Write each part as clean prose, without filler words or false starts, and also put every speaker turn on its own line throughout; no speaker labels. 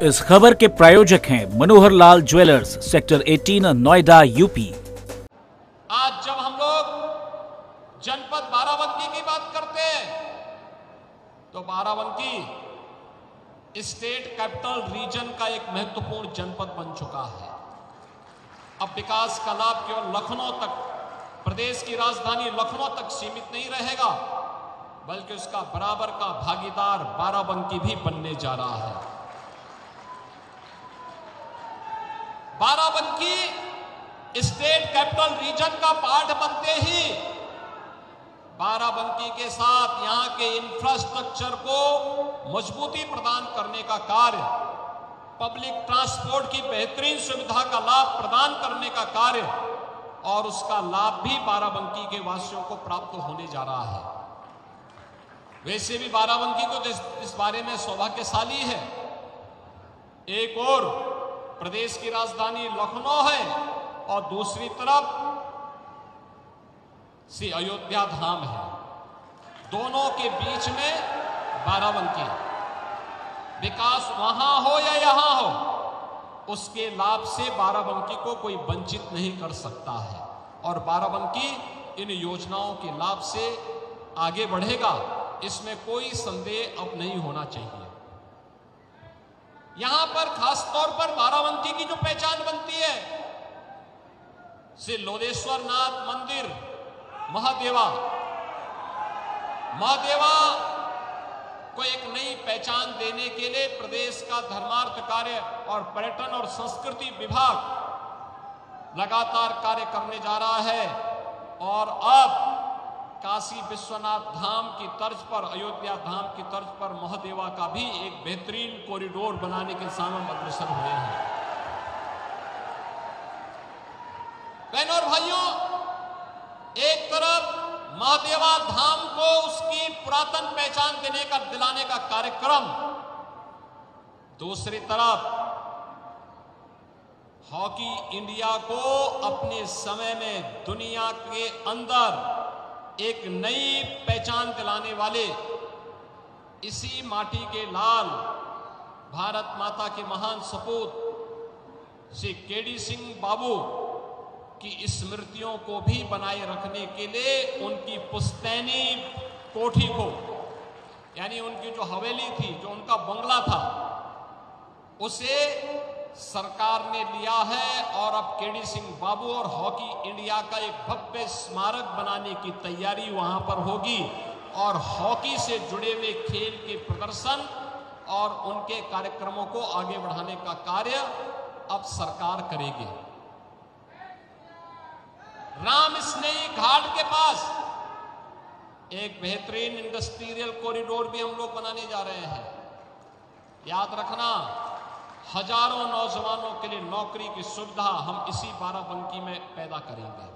इस खबर के प्रायोजक हैं Manohar Lal jewellers, sector 18, Noida, UP.
आज जब हम लोग जनपद बाराबंकी की बात करते हैं तो बाराबंकी स्टेट कैपिटल रीजन का एक महत्वपूर्ण जनपद बन चुका है। अब विकास का लाभ केवल लखनऊ तक, प्रदेश की राजधानी लखनऊ तक सीमित नहीं रहेगा, बल्कि उसका बराबर का भागीदार बाराबंकी भी बनने जा रहा है। बाराबंकी स्टेट कैपिटल रीजन का पार्ट बनते ही बाराबंकी के साथ यहां के इंफ्रास्ट्रक्चर को मजबूती प्रदान करने का कार्य, पब्लिक ट्रांसपोर्ट की बेहतरीन सुविधा का लाभ प्रदान करने का कार्य और उसका लाभ भी बाराबंकी के वासियों को प्राप्त होने जा रहा है। वैसे भी बाराबंकी को इस बारे में सौभाग्यशाली है, एक और प्रदेश की राजधानी लखनऊ है और दूसरी तरफ से अयोध्या धाम है। दोनों के बीच में बाराबंकी, विकास वहां हो या यहां हो, उसके लाभ से बाराबंकी को कोई वंचित नहीं कर सकता है और बाराबंकी इन योजनाओं के लाभ से आगे बढ़ेगा, इसमें कोई संदेह अब नहीं होना चाहिए। यहां पर खास तौर पर बाराबंकी की जो पहचान बनती है, श्री लोदेश्वर नाथ मंदिर महादेवा को एक नई पहचान देने के लिए प्रदेश का धर्मार्थ कार्य और पर्यटन और संस्कृति विभाग लगातार कार्य करने जा रहा है और अब काशी विश्वनाथ धाम की तर्ज पर, अयोध्या धाम की तर्ज पर महादेवा का भी एक बेहतरीन कॉरिडोर बनाने के सामने अग्रसर हुए हैं। बहनों और भाइयों, एक तरफ महादेवा धाम को उसकी पुरातन पहचान दिलाने का कार्यक्रम, दूसरी तरफ हॉकी इंडिया को अपने समय में दुनिया के अंदर एक नई पहचान दिलाने वाले इसी माटी के लाल भारत माता के महान सपूत श्री केडी सिंह बाबू की स्मृतियों को भी बनाए रखने के लिए उनकी पुश्तैनी कोठी को, यानी उनकी जो हवेली थी, जो उनका बंगला था, उसे सरकार ने लिया है और अब केडी सिंह बाबू और हॉकी इंडिया का एक भव्य स्मारक बनाने की तैयारी वहां पर होगी और हॉकी से जुड़े हुए खेल के प्रदर्शन और उनके कार्यक्रमों को आगे बढ़ाने का कार्य अब सरकार करेगी। राम स्नेही घाट के पास एक बेहतरीन इंडस्ट्रियल कॉरिडोर भी हम लोग बनाने जा रहे हैं। याद रखना, हजारों नौजवानों के लिए नौकरी की सुविधा हम इसी बाराबंकी में पैदा करेंगे।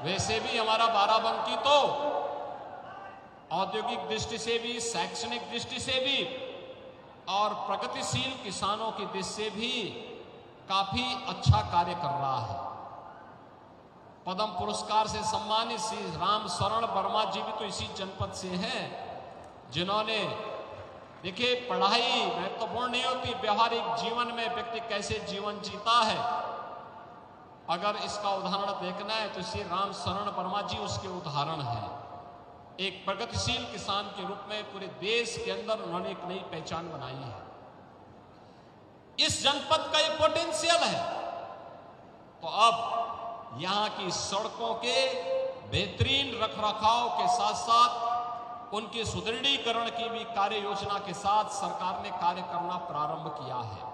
वैसे भी हमारा बाराबंकी तो औद्योगिक दृष्टि से भी, शैक्षणिक दृष्टि से भी और प्रगतिशील किसानों की दृष्टि से भी काफी अच्छा कार्य कर रहा है। पद्म पुरस्कार से सम्मानित श्री राम शरण वर्मा जी भी तो इसी जनपद से हैं, जिन्होंने, देखिए, पढ़ाई महत्वपूर्ण नहीं होती, व्यवहारिक जीवन में व्यक्ति कैसे जीवन जीता है, अगर इसका उदाहरण देखना है तो श्री राम शरण वर्मा जी उसके उदाहरण हैं। एक प्रगतिशील किसान के रूप में पूरे देश के अंदर उन्होंने एक नई पहचान बनाई है। इस जनपद का एक पोटेंशियल है, तो अब यहां की सड़कों के बेहतरीन रखरखाव के साथ साथ उनके सुदृढ़ीकरण की भी कार्य योजना के साथ सरकार ने कार्य करना प्रारंभ किया है।